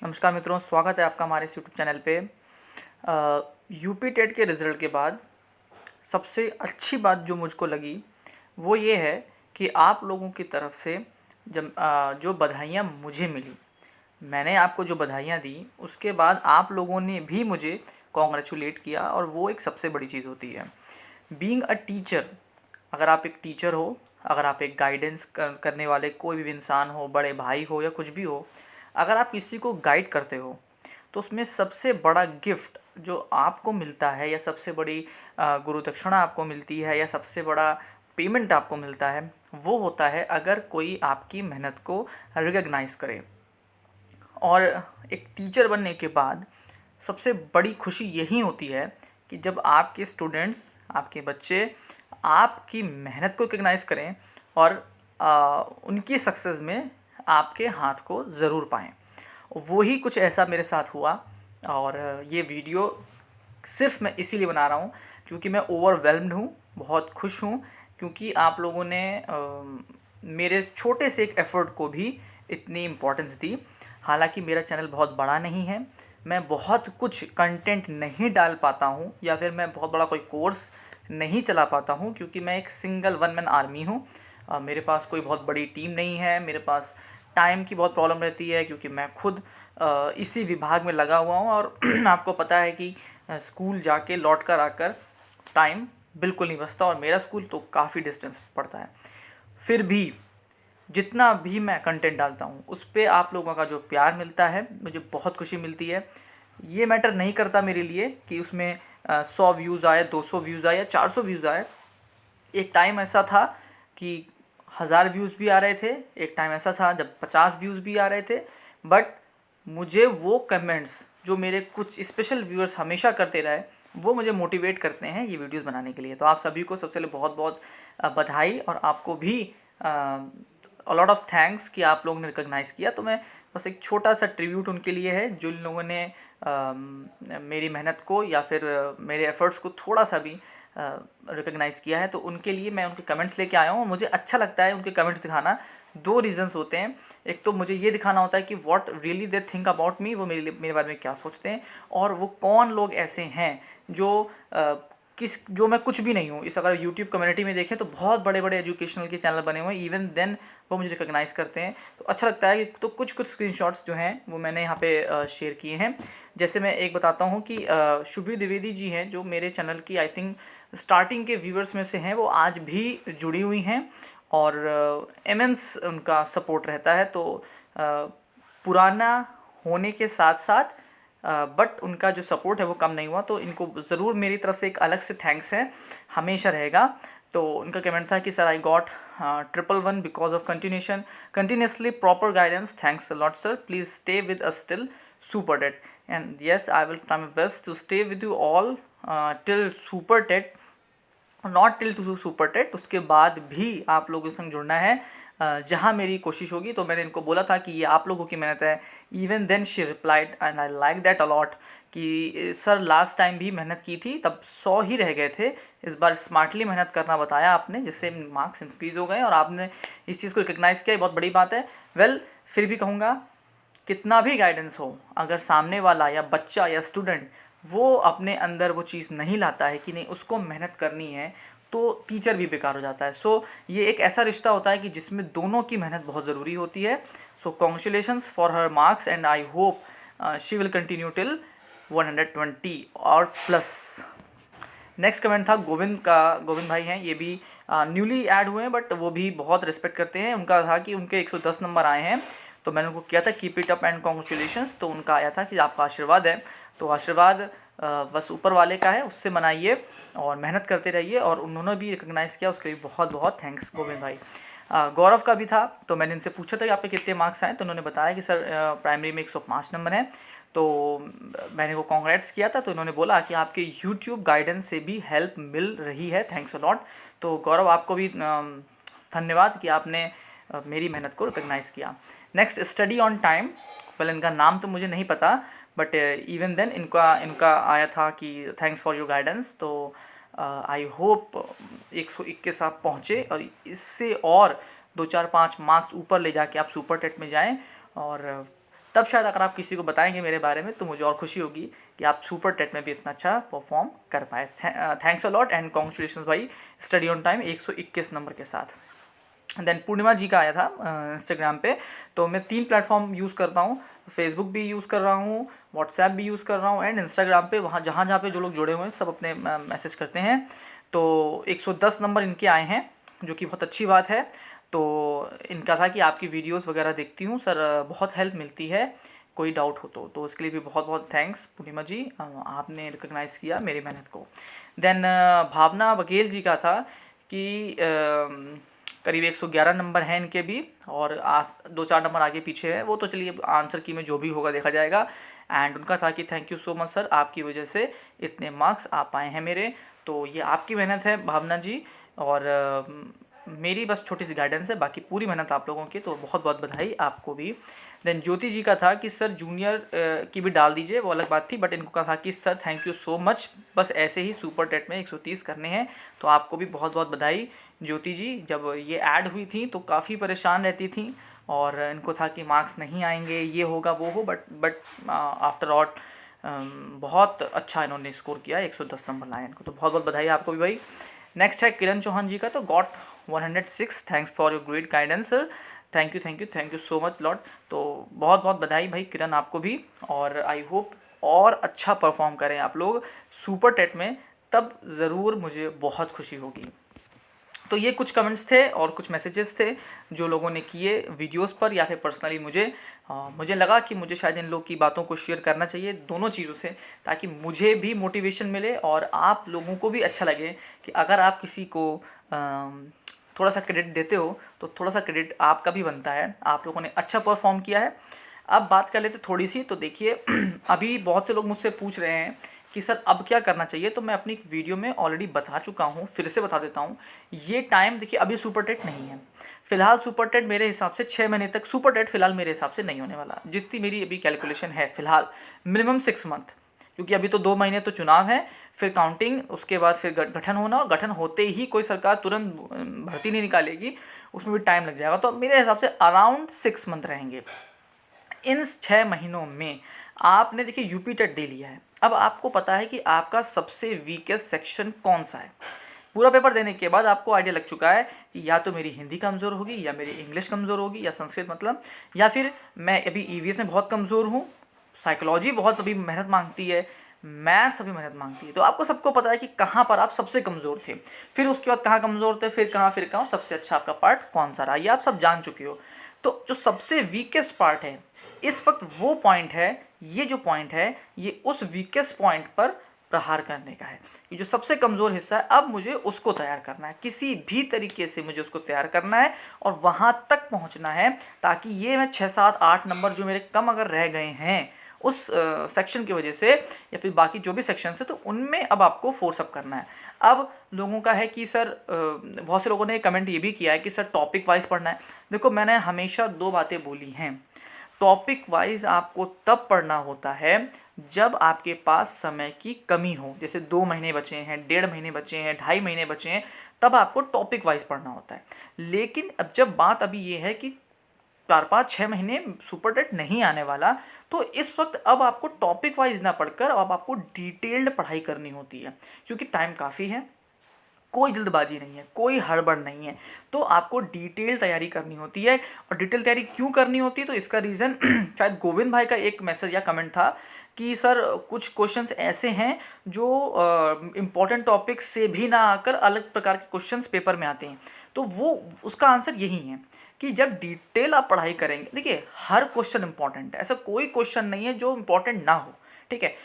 नमस्कार मित्रों, स्वागत है आपका हमारे इस यूट्यूब चैनल पे। यूपी टेट के रिज़ल्ट के बाद सबसे अच्छी बात जो मुझको लगी वो ये है कि आप लोगों की तरफ से जब जो बधाइयाँ मुझे मिली, मैंने आपको जो बधाइयाँ दी उसके बाद आप लोगों ने भी मुझे कॉन्ग्रेचुलेट किया, और वो एक सबसे बड़ी चीज़ होती है। बीइंग अ टीचर, अगर आप एक टीचर हो, अगर आप एक गाइडेंस करने वाले कोई भी इंसान हो, बड़े भाई हो या कुछ भी हो, अगर आप किसी को गाइड करते हो तो उसमें सबसे बड़ा गिफ्ट जो आपको मिलता है, या सबसे बड़ी गुरु दक्षिणा आपको मिलती है, या सबसे बड़ा पेमेंट आपको मिलता है, वो होता है अगर कोई आपकी मेहनत को रिकॉग्नाइज करे। और एक टीचर बनने के बाद सबसे बड़ी खुशी यही होती है कि जब आपके स्टूडेंट्स, आपके बच्चे आपकी मेहनत को रिकॉग्नाइज करें और उनकी सक्सेस में आपके हाथ को ज़रूर पाएँ। वही कुछ ऐसा मेरे साथ हुआ, और ये वीडियो सिर्फ मैं इसीलिए बना रहा हूँ क्योंकि मैं ओवरवेल्म्ड हूँ, बहुत खुश हूँ, क्योंकि आप लोगों ने मेरे छोटे से एक एफ़र्ट को भी इतनी इम्पोर्टेंस दी। हालांकि मेरा चैनल बहुत बड़ा नहीं है, मैं बहुत कुछ कंटेंट नहीं डाल पाता हूँ, या फिर मैं बहुत बड़ा कोई कोर्स नहीं चला पाता हूँ, क्योंकि मैं एक सिंगल वन मैन आर्मी हूँ। मेरे पास कोई बहुत बड़ी टीम नहीं है, मेरे पास टाइम की बहुत प्रॉब्लम रहती है, क्योंकि मैं खुद इसी विभाग में लगा हुआ हूँ। और आपको पता है कि स्कूल जाके लौट कर आकर टाइम बिल्कुल नहीं बचता, और मेरा स्कूल तो काफ़ी डिस्टेंस पड़ता है। फिर भी जितना भी मैं कंटेंट डालता हूँ उस पर आप लोगों का जो प्यार मिलता है, मुझे बहुत खुशी मिलती है। ये मैटर नहीं करता मेरे लिए कि उसमें 100 व्यूज़ आए, 200 व्यूज़ आए या 400 व्यूज़ आए। एक टाइम ऐसा था कि 1000 व्यूज़ भी आ रहे थे, एक टाइम ऐसा था जब 50 व्यूज़ भी आ रहे थे। बट मुझे वो कमेंट्स जो मेरे कुछ स्पेशल व्यूअर्स हमेशा करते रहे, वो मुझे मोटिवेट करते हैं ये वीडियोस बनाने के लिए। तो आप सभी को सबसे पहले बहुत बहुत बधाई, और आपको भी लॉट ऑफ थैंक्स कि आप लोगों ने रिकॉग्नाइज़ किया। तो मैं बस एक छोटा सा ट्रिब्यूट उनके लिए है जो इन लोगों ने मेरी मेहनत को या फिर मेरे एफ़र्ट्स को थोड़ा सा भी रिकॉग्नाइज़ किया है। तो उनके लिए मैं उनके कमेंट्स लेके आया हूँ, और मुझे अच्छा लगता है उनके कमेंट्स दिखाना। दो रीज़न्स होते हैं, एक तो मुझे ये दिखाना होता है कि what really they think about me, वो मेरे बारे में क्या सोचते हैं, और वो कौन लोग ऐसे हैं जो जो मैं कुछ भी नहीं हूँ। इस अगर यूट्यूब कम्युनिटी में देखें तो बहुत बड़े बड़े एजुकेशनल के चैनल बने हुए हैं, इवन देन वो मुझे रिकॉग्नाइज़ करते हैं। तो अच्छा लगता है कि तो कुछ स्क्रीनशॉट्स जो हैं वो मैंने यहाँ पे शेयर किए हैं। जैसे मैं एक बताता हूँ कि शुभी द्विवेदी जी हैं, जो मेरे चैनल की आई थिंक स्टार्टिंग के व्यूअर्स में से हैं, वो आज भी जुड़ी हुई हैं, और इमेंस उनका सपोर्ट रहता है। तो पुराना होने के साथ साथ बट उनका जो सपोर्ट है वो कम नहीं हुआ, तो इनको ज़रूर मेरी तरफ से एक अलग से थैंक्स है, हमेशा रहेगा। तो उनका कमेंट था कि sir, I got 111 because of continuously proper guidance, thanks a lot sir, please stay with us till super TET, and yes I will try my best to stay with you all till super TET, not till two super TET. उसके बाद भी आप लोगों के संग जुड़ना है जहाँ मेरी कोशिश होगी। तो मैंने इनको बोला था कि ये आप लोगों की मेहनत है। Even then she replied and I like that a lot कि सर, लास्ट टाइम भी मेहनत की थी, तब 100 ही रह गए थे, इस बार स्मार्टली मेहनत करना बताया आपने, जिससे मार्क्स इंक्रीज़ हो गए, और आपने इस चीज़ को रिकग्नाइज़ किया, बहुत बड़ी बात है। वेल, फिर भी कहूँगा, कितना भी गाइडेंस हो, अगर सामने वाला या बच्चा या स्टूडेंट वो अपने अंदर वो चीज़ नहीं लाता है कि नहीं उसको मेहनत करनी है, तो टीचर भी बेकार हो जाता है। सो ये एक ऐसा रिश्ता होता है कि जिसमें दोनों की मेहनत बहुत ज़रूरी होती है। सो congratulations for her marks, and I hope she will continue till 120 और प्लस। नेक्स्ट कमेंट था गोविंद का। गोविंद भाई हैं, ये भी न्यूली ऐड हुए हैं, बट वो भी बहुत रिस्पेक्ट करते हैं। उनका था कि उनके 110 नंबर आए हैं, तो मैंने उनको किया था keep it up and congratulations. तो उनका आया था कि आपका आशीर्वाद है, तो आशीर्वाद बस ऊपर वाले का है, उससे मनाइए और मेहनत करते रहिए। और उन्होंने भी रिकग्नाइज़ किया, उसके भी बहुत बहुत थैंक्स गोविंद भाई। गौरव का भी था, तो मैंने इनसे पूछा था कि आपके कितने मार्क्स आए, तो उन्होंने बताया कि सर प्राइमरी में 105 नंबर हैं। तो मैंने वो कॉन्ग्रेट्स किया था, तो उन्होंने बोला कि आपके यूट्यूब गाइडेंस से भी हेल्प मिल रही है, थैंक्स अ लॉट। तो गौरव, आपको भी धन्यवाद कि आपने मेरी मेहनत को रिकग्नाइज़ किया। Next, study on time. पहले इनका नाम तो मुझे नहीं पता, बट इवन देन इनका आया था कि थैंक्स फॉर योर गाइडेंस। तो आई होप 121 आप पहुँचे, और इससे और 2 4 5 मार्क्स ऊपर ले जाके आप सुपर टेट में जाएं, और तब शायद अगर आप किसी को बताएंगे मेरे बारे में तो मुझे और खुशी होगी कि आप सुपर टेट में भी इतना अच्छा परफॉर्म कर पाए। Thanks a lot and congratulation भाई, स्टडी ऑन टाइम 121 नंबर के साथ। देन पूर्णिमा जी का आया था इंस्टाग्राम पे। तो मैं 3 प्लेटफॉर्म यूज़ करता हूँ, फेसबुक भी यूज़ कर रहा हूँ, व्हाट्सएप भी यूज़ कर रहा हूँ एंड इंस्टाग्राम पे वहाँ जहाँ पे जो लोग जुड़े हुए हैं सब अपने मैसेज करते हैं। तो 110 नंबर इनके आए हैं जो कि बहुत अच्छी बात है। तो इनका था कि आपकी वीडियोस वगैरह देखती हूँ सर, बहुत हेल्प मिलती है, कोई डाउट हो तो उसके लिए भी बहुत बहुत थैंक्स पूर्णिमा जी, आपने रिकग्नाइज़ किया मेरी मेहनत को। देन भावना बघेल जी का था कि करीब 111 नंबर हैं इनके भी, और 2-4 नंबर आगे पीछे है, वो तो चलिए आंसर की में जो भी होगा देखा जाएगा। एंड उनका था कि thank you so much sir, आपकी वजह से इतने मार्क्स आ पाए हैं मेरे। तो ये आपकी मेहनत है भावना जी, और मेरी बस छोटी सी गाइडेंस है, बाकी पूरी मेहनत आप लोगों की, तो बहुत बहुत बधाई आपको भी। देन ज्योति जी का था कि सर जूनियर की भी डाल दीजिए, वो अलग बात थी, बट इनको कहा था कि sir thank you so much, बस ऐसे ही सुपर टेट में 130 करने हैं। तो आपको भी बहुत बहुत बधाई ज्योति जी। जब ये ऐड हुई थी तो काफ़ी परेशान रहती थी और इनको था कि मार्क्स नहीं आएंगे, ये होगा वो हो, बट आफ्टर ऑल बहुत अच्छा इन्होंने स्कोर किया, 110 नंबर लाए इनको, तो बहुत बहुत बधाई आपको भी भाई। नेक्स्ट है किरण चौहान जी का, तो got 106, thanks for your great guidance sir, thank you so much lot. तो बहुत बहुत बधाई भाई किरण आपको भी, और आई होप और अच्छा परफॉर्म करें आप लोग सुपर टेट में, तब ज़रूर मुझे बहुत खुशी होगी। तो ये कुछ कमेंट्स थे और कुछ मैसेजेस थे जो लोगों ने किए वीडियोस पर या फिर पर्सनली मुझे लगा कि मुझे शायद इन लोग की बातों को शेयर करना चाहिए, दोनों चीज़ों से, ताकि मुझे भी मोटिवेशन मिले और आप लोगों को भी अच्छा लगे कि अगर आप किसी को थोड़ा सा क्रेडिट देते हो तो थोड़ा सा क्रेडिट आपका भी बनता है। आप लोगों ने अच्छा परफॉर्म किया है। अब बात कर लेते थोड़ी सी, तो देखिए अभी बहुत से लोग मुझसे पूछ रहे हैं कि सर अब क्या करना चाहिए, तो मैं अपनी एक वीडियो में ऑलरेडी बता चुका हूँ, फिर से बता देता हूँ। ये टाइम देखिए अभी सुपर टेट नहीं है फिलहाल, सुपर टेट मेरे हिसाब से 6 महीने तक सुपर टेट फिलहाल मेरे हिसाब से नहीं होने वाला, जितनी मेरी अभी कैलकुलेशन है फिलहाल, मिनिमम 6 मंथ, क्योंकि अभी तो 2 महीने तो चुनाव है, फिर काउंटिंग, उसके बाद फिर गठन होना, और गठन होते ही कोई सरकार तुरंत भर्ती नहीं निकालेगी, उसमें भी टाइम लग जाएगा। तो मेरे हिसाब से अराउंड 6 मंथ रहेंगे। इन 6 महीनों में आपने देखिए यूपी टेट दे लिया है, अब आपको पता है कि आपका सबसे वीकेस्ट सेक्शन कौन सा है। पूरा पेपर देने के बाद आपको आइडिया लग चुका है कि या तो मेरी हिंदी कमज़ोर होगी, या मेरी इंग्लिश कमज़ोर होगी, या संस्कृत मतलब, या फिर मैं अभी ईवीएस में बहुत कमज़ोर हूँ, साइकोलॉजी बहुत अभी मेहनत मांगती है, मैथ्स अभी मेहनत मांगती है। तो आपको सबको पता है कि कहाँ पर आप सबसे कमज़ोर थे, फिर उसके बाद कहाँ कमज़ोर थे, फिर कहाँ, सबसे अच्छा आपका पार्ट कौन सा रहा, ये आप सब जान चुके हो। तो जो सबसे वीकेस्ट पार्ट है इस वक्त वो पॉइंट है, ये जो पॉइंट है ये उस वीकेस्ट पॉइंट पर प्रहार करने का है। ये जो सबसे कमज़ोर हिस्सा है, अब मुझे उसको तैयार करना है, किसी भी तरीके से मुझे उसको तैयार करना है और वहाँ तक पहुँचना है, ताकि ये मैं 6, 7, 8 नंबर जो मेरे कम अगर रह गए हैं उस सेक्शन की वजह से, या फिर बाकी जो भी सेक्शन है, तो उनमें अब आपको फोर्स अप करना है। अब लोगों का है कि सर बहुत से लोगों ने कमेंट ये भी किया है कि सर टॉपिक वाइज पढ़ना है। देखो मैंने हमेशा 2 बातें बोली हैं, टॉपिक वाइज आपको तब पढ़ना होता है जब आपके पास समय की कमी हो, जैसे 2 महीने बचे हैं, 1.5 महीने बचे हैं, 2.5 महीने बचे हैं, तब आपको टॉपिक वाइज पढ़ना होता है। लेकिन अब जब बात अभी ये है कि 4, 5, 6 महीने सुपर टेट नहीं आने वाला, तो इस वक्त अब आपको टॉपिक वाइज ना पढ़कर अब आपको डिटेल्ड पढ़ाई करनी होती है, क्योंकि टाइम काफ़ी है, कोई जल्दबाजी नहीं है, कोई हड़बड़ नहीं है, तो आपको डिटेल तैयारी करनी होती है। और डिटेल तैयारी क्यों करनी होती है, तो इसका रीज़न शायद गोविंद भाई का एक मैसेज या कमेंट था कि सर कुछ क्वेश्चंस ऐसे हैं जो इम्पोर्टेंट टॉपिक से भी ना आकर अलग प्रकार के क्वेश्चंस पेपर में आते हैं। तो वो उसका आंसर यही है कि जब डिटेल आप पढ़ाई करेंगे, देखिए हर क्वेश्चन इंपॉर्टेंट है, ऐसा कोई क्वेश्चन नहीं है जो इम्पॉर्टेंट ना हो, ठीक है।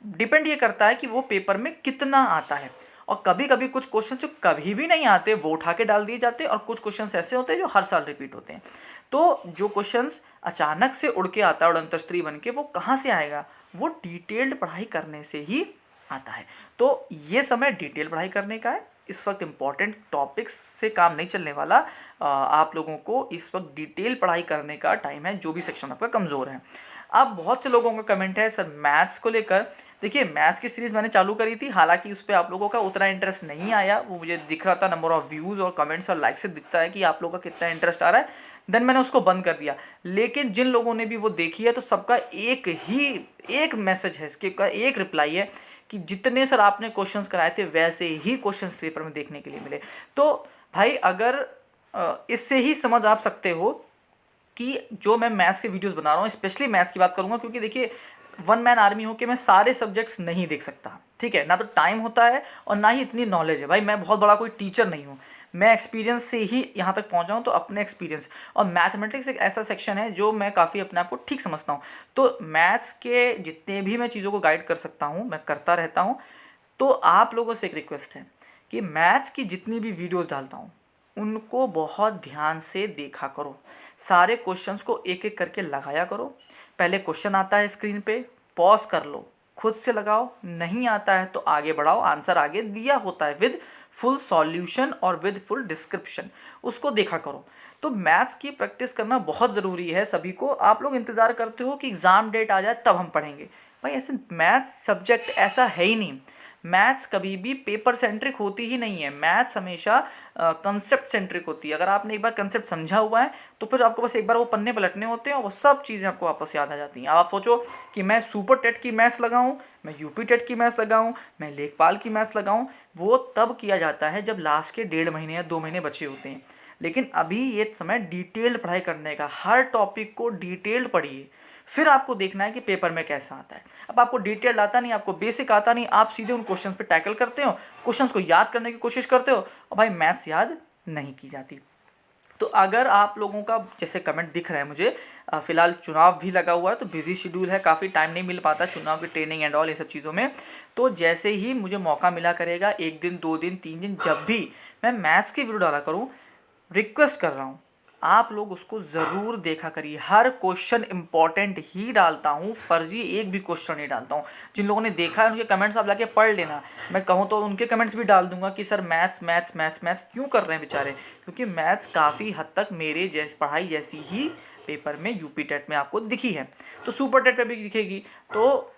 डिपेंड ये करता है कि वो पेपर में कितना आता है, और कभी कभी कुछ क्वेश्चन जो कभी भी नहीं आते वो उठा के डाल दिए जाते हैं, और कुछ क्वेश्चंस ऐसे होते हैं जो हर साल रिपीट होते हैं। तो जो क्वेश्चंस अचानक से उड़ के आता है उड़नतस्त्री बन के, वो कहाँ से आएगा, वो डिटेल्ड पढ़ाई करने से ही आता है। तो ये समय डिटेल पढ़ाई करने का है, इस वक्त इम्पॉर्टेंट टॉपिक्स से काम नहीं चलने वाला, आप लोगों को इस वक्त डिटेल पढ़ाई करने का टाइम है, जो भी सेक्शन आपका कमज़ोर है। अब बहुत से लोगों का कमेंट है सर मैथ्स को लेकर, देखिए मैथ्स की सीरीज़ मैंने चालू करी थी, हालांकि उस पर आप लोगों का उतना इंटरेस्ट नहीं आया, वो मुझे दिख रहा था नंबर ऑफ़ व्यूज़ और कमेंट्स और लाइक से दिखता है कि आप लोगों का कितना इंटरेस्ट आ रहा है। देन मैंने उसको बंद कर दिया। लेकिन जिन लोगों ने भी वो देखी है तो सबका एक मैसेज है, इसके का एक रिप्लाई है कि जितने सर आपने क्वेश्चंस कराए थे वैसे ही क्वेश्चंस पेपर में देखने के लिए मिले। तो भाई अगर इससे ही समझ आप सकते हो कि जो मैं मैथ्स के वीडियोस बना रहा हूँ, स्पेशली मैथ्स की बात करूँगा, क्योंकि देखिए वन मैन आर्मी हो के मैं सारे सब्जेक्ट्स नहीं देख सकता, ठीक है, ना तो टाइम होता है और ना ही इतनी नॉलेज है। भाई मैं बहुत बड़ा कोई टीचर नहीं हूँ, मैं एक्सपीरियंस से ही यहाँ तक पहुँचा हूँ, तो अपने एक्सपीरियंस। और मैथमेटिक्स एक ऐसा सेक्शन है जो मैं काफ़ी अपने आप को ठीक समझता हूँ, तो मैथ्स के जितने भी मैं चीज़ों को गाइड कर सकता हूँ मैं करता रहता हूँ। तो आप लोगों से एक रिक्वेस्ट है कि मैथ्स की जितनी भी वीडियोज़ डालता हूँ उनको बहुत ध्यान से देखा करो, सारे क्वेश्चंस को एक एक करके लगाया करो। पहले क्वेश्चन आता है स्क्रीन पे, पॉज कर लो, खुद से लगाओ, नहीं आता है तो आगे बढ़ाओ, आंसर आगे दिया होता है विद फुल सॉल्यूशन और विद फुल डिस्क्रिप्शन, उसको देखा करो। तो मैथ्स की प्रैक्टिस करना बहुत ज़रूरी है सभी को। आप लोग इंतज़ार करते हो कि एग्ज़ाम डेट आ जाए तब हम पढ़ेंगे, भाई ऐसे मैथ्स सब्जेक्ट ऐसा है ही नहीं। मैथ्स कभी भी पेपर सेंट्रिक होती ही नहीं है, मैथ्स हमेशा कंसेप्ट सेंट्रिक होती है। अगर आपने एक बार कंसेप्ट समझा हुआ है तो फिर आपको बस एक बार वो पन्ने पलटने होते हैं और वो सब चीज़ें आपको वापस याद आ जाती हैं। अब आप सोचो कि मैं सुपर टेट की मैथ्स लगाऊं, मैं यूपी टेट की मैथ्स लगाऊं, मैं लेखपाल की मैथ्स लगाऊं, वो तब किया जाता है जब लास्ट के 1.5 महीने या 2 महीने बचे होते हैं। लेकिन अभी ये समय डिटेल्ड पढ़ाई करने का, हर टॉपिक को डिटेल्ड पढ़िए, फिर आपको देखना है कि पेपर में कैसा आता है। अब आपको डिटेल आता नहीं, आपको बेसिक आता नहीं, आप सीधे उन क्वेश्चंस पे टैकल करते हो, क्वेश्चंस को याद करने की कोशिश करते हो और भाई मैथ्स याद नहीं की जाती। तो अगर आप लोगों का जैसे कमेंट दिख रहा है मुझे, फिलहाल चुनाव भी लगा हुआ है तो बिजी शेड्यूल है, काफ़ी टाइम नहीं मिल पाता चुनाव की ट्रेनिंग एंड ऑल ये सब चीज़ों में। तो जैसे ही मुझे मौका मिला करेगा, 1 दिन 2 दिन 3 दिन, जब भी मैं मैथ्स की वीडियो डाला करूँ, रिक्वेस्ट कर रहा हूँ आप लोग उसको ज़रूर देखा करिए। हर क्वेश्चन इंपॉर्टेंट ही डालता हूँ, फर्जी एक भी क्वेश्चन नहीं डालता हूँ। जिन लोगों ने देखा है उनके कमेंट्स आप लाके पढ़ लेना, मैं कहूँ तो उनके कमेंट्स भी डाल दूंगा कि sir maths maths maths maths क्यों कर रहे हैं बेचारे, क्योंकि मैथ्स काफ़ी हद तक मेरे जैसी पढ़ाई जैसी ही पेपर में यूपी टेट में आपको दिखी है, तो सुपर टेट में भी दिखेगी। तो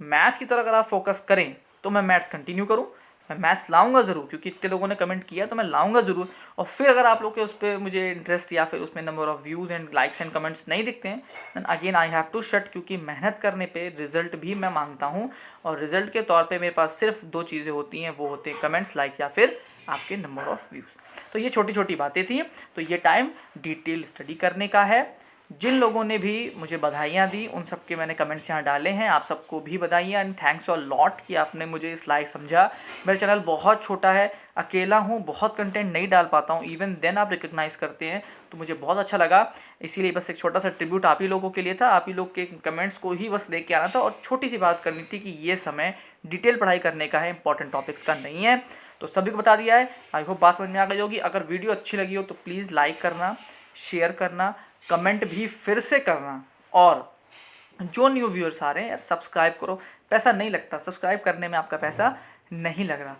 मैथ्स की तरह अगर आप फोकस करें तो मैं मैथ्स कंटिन्यू करूँ, मैं मैथ्स लाऊंगा ज़रूर, क्योंकि इतने लोगों ने कमेंट किया तो मैं लाऊंगा ज़रूर। और फिर अगर आप लोग के उस पर मुझे इंटरेस्ट या फिर उसमें number of views and likes and comments नहीं दिखते हैं, then again I have to shut, क्योंकि मेहनत करने पे रिजल्ट भी मैं मांगता हूँ। और रिजल्ट के तौर पे मेरे पास सिर्फ 2 चीज़ें होती हैं, वो होते हैं कमेंट्स, लाइक या फिर आपके नंबर ऑफ़ व्यूज़। तो ये छोटी छोटी बातें थी। तो ये टाइम डिटेल स्टडी करने का है। जिन लोगों ने भी मुझे बधाइयाँ दी उन सब के मैंने कमेंट्स यहाँ डाले हैं, आप सबको भी बधाइयाँ एंड थैंक्स अ लॉट कि आपने मुझे इस लायक समझा। मेरा चैनल बहुत छोटा है, अकेला हूँ, बहुत कंटेंट नहीं डाल पाता हूँ, इवन देन आप रिकग्नाइज़ करते हैं तो मुझे बहुत अच्छा लगा। इसीलिए बस एक छोटा सा ट्रिब्यूट आप ही लोगों के लिए था, आप ही लोग के कमेंट्स को ही बस लेके आना था और छोटी सी बात करनी थी कि ये समय डिटेल पढ़ाई करने का है, इंपॉर्टेंट टॉपिक्स का नहीं है। तो सभी को बता दिया है, आई होप बात समझ में आ गई होगी। अगर वीडियो अच्छी लगी हो तो प्लीज़ लाइक करना, शेयर करना, कमेंट भी फिर से करना, और जो न्यू व्यूअर्स आ रहे हैं यार सब्सक्राइब करो, पैसा नहीं लगता, सब्सक्राइब करने में आपका पैसा नहीं लग रहा,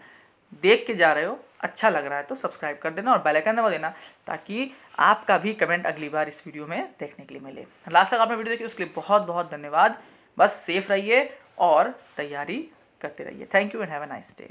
देख के जा रहे हो, अच्छा लग रहा है तो सब्सक्राइब कर देना और बेल आइकन दबा देना ताकि आपका भी कमेंट अगली बार इस वीडियो में देखने के लिए मिले। लास्ट तक आपने वीडियो देखी उसके लिए बहुत बहुत धन्यवाद। बस सेफ रहिए और तैयारी करते रहिए। Thank you and have a nice day.